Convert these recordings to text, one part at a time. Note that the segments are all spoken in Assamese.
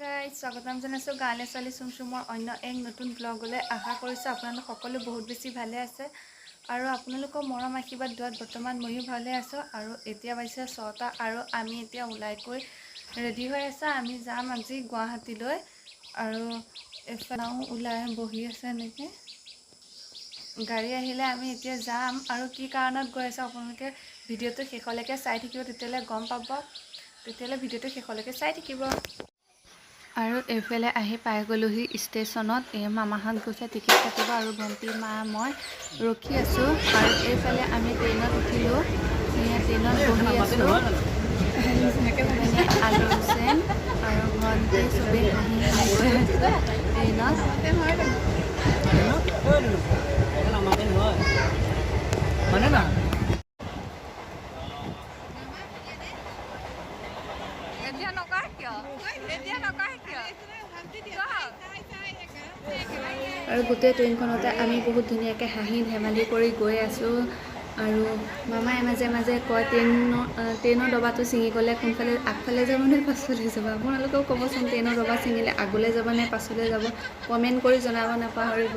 গাইজ স্বাগতম জনাইছোঁ গাঁৱলীয়া ছোৱালী চুমচুমৰ অন্য এক নতুন ব্লগলৈ। আশা কৰিছোঁ আপোনালোক সকলো বহুত বেছি ভালে আছে আৰু আপোনালোকৰ মৰম আশীৰ্বাদ দোৱাত বৰ্তমান ময়ো ভালে আছোঁ। আৰু এতিয়া বাজিছে 6টা আৰু আমি এতিয়া ওলাইকৈ ৰেডি হৈ আছোঁ। আমি যাম আজি গুৱাহাটীলৈ আৰু এফালেও ওলাই বহি আছে এনেকৈ গাড়ী আহিলে আমি এতিয়া যাম। আৰু কি কাৰণত গৈ আছোঁ আপোনালোকে ভিডিঅ'টো শেষলৈকে চাই থাকিব, তেতিয়ালৈ গম পাব। তেতিয়ালৈ ভিডিঅ'টো শেষলৈকে চাই থাকিব। আৰু এইফালে আহি পাই গ'লোহি ষ্টেচনত। মামাহঁত গৈছে টিকেট কাটিব আৰু ভণ্টি মা মই ৰখি আছোঁ। আৰু এইফালে আমি ট্ৰেইনত উঠিলোঁ। ট্ৰেইনত বহি আছোঁ। আলু হুছেইন আৰু ভণ্টি চবেই হাঁহি হাঁহি গৈ আছোঁ ট্ৰেইনত। আৰু গোটেই ট্ৰেইনখনতে আমি বহুত ধুনীয়াকৈ হাঁহি ধেমালি কৰি গৈ আছোঁ। আৰু মামাই মাজে মাজে কয় ট্ৰেইনৰ ডবাটো ছিঙি গ'লে কোনফালে আগফালে যাব নে পাছফালে যাব। আপোনালোকেও ক'বচোন ট্ৰেইনৰ ডবা ছিঙিলে আগলৈ যাব নে পাছলৈ যাব, কমেণ্ট কৰি জনাব নাপাহৰিব।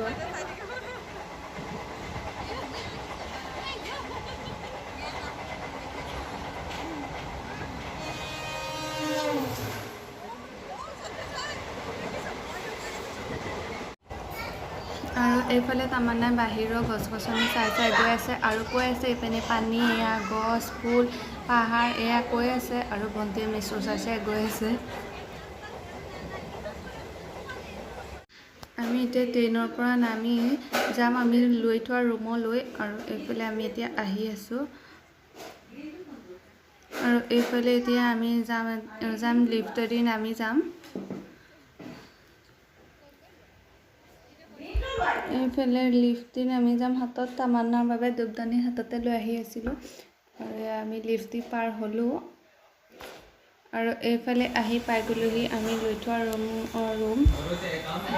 আৰু এইফালে তামান্নাই বাহিৰৰ গছ গছনি চাই চাই গৈ আছে আৰু কৈ আছে ইপিনে পানী, এয়া গছ ফুল পাহাৰ এয়া কৈ আছে। আৰু ভণ্টিয়ে মেচু চাই চাই গৈ আছে। আমি এতিয়া ট্ৰেইনৰ পৰা নামি যাম আমি লৈ থোৱা ৰুমলৈ। আৰু এইফালে আমি এতিয়া আহি আছোঁ। আৰু এইফালে এতিয়া আমি যাম লিফ্টেদি নামি যাম। এইফালে লিফ্টটি নামি যাম। হাতত তামান্নাৰ বাবে ধূপদানি হাততে লৈ আহি আছিলোঁ। আৰু আমি লিফ্টটি পাৰ হ'লোঁ। আৰু এইফালে আহি পাই গ'লোহি আমি লৈ থোৱা ৰুম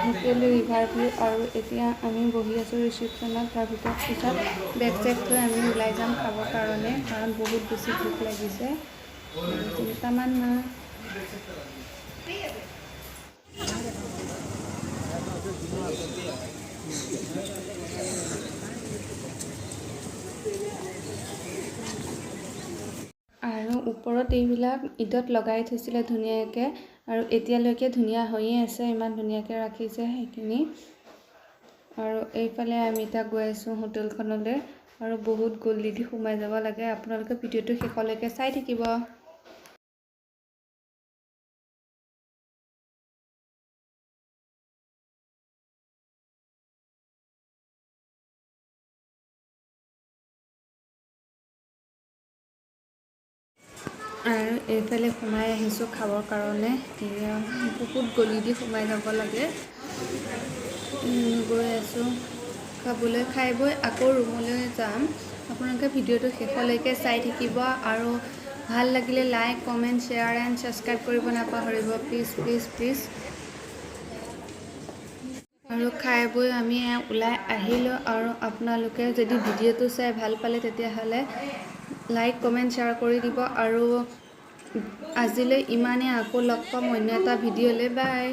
হোটেল ৰিভাৰ ভিউ। আৰু এতিয়া আমি বহি আছোঁ ৰিচিপশ্যনত। তাৰ পিছত বেগ চেগ থৈ আমি ওলাই যাম খাবৰ কাৰণে, কাৰণ বহুত বেছি ভোক লাগিছে। তামান্না আৰু ওপৰত এইবিলাক ঈদত লগাই থৈছিলে ধুনীয়াকৈ, আৰু এতিয়ালৈকে ধুনীয়া হৈয়ে আছে, ইমান ধুনীয়াকৈ ৰাখিছে সেইখিনি। আৰু এইফালে আমি এতিয়া গৈ আছোঁ হোটেলখনলৈ। আৰু বহুত গলি দি সোমাই যাব লাগে। আপোনালোকে ভিডিঅ'টো শেষলৈকে চাই থাকিব। আৰু এইফালে সোমাই আহিছোঁ খাবৰ কাৰণে। বহুত গলি দি সোমাই যাব লাগে। গৈ আছোঁ খাবলৈ, খাই বৈ আকৌ ৰুমলৈ যাম। আপোনালোকে ভিডিঅ'টো শেষলৈকে চাই থাকিব। আৰু ভাল লাগিলে like comment share and subscribe কৰিব নাপাহৰিব প্লিজ প্লিজ প্লিজ। আৰু খাই বৈ আমি ওলাই আহিলোঁ। আৰু আপোনালোকে যদি ভিডিঅ'টো চাই ভাল পালে তেতিয়াহ'লে লাইক কমেণ্ট শ্বেয়াৰ কৰি দিব। আৰু আজিলৈ ইমানেই, আকৌ লগ পাম অন্য এটা ভিডিঅ'লৈ। বাই।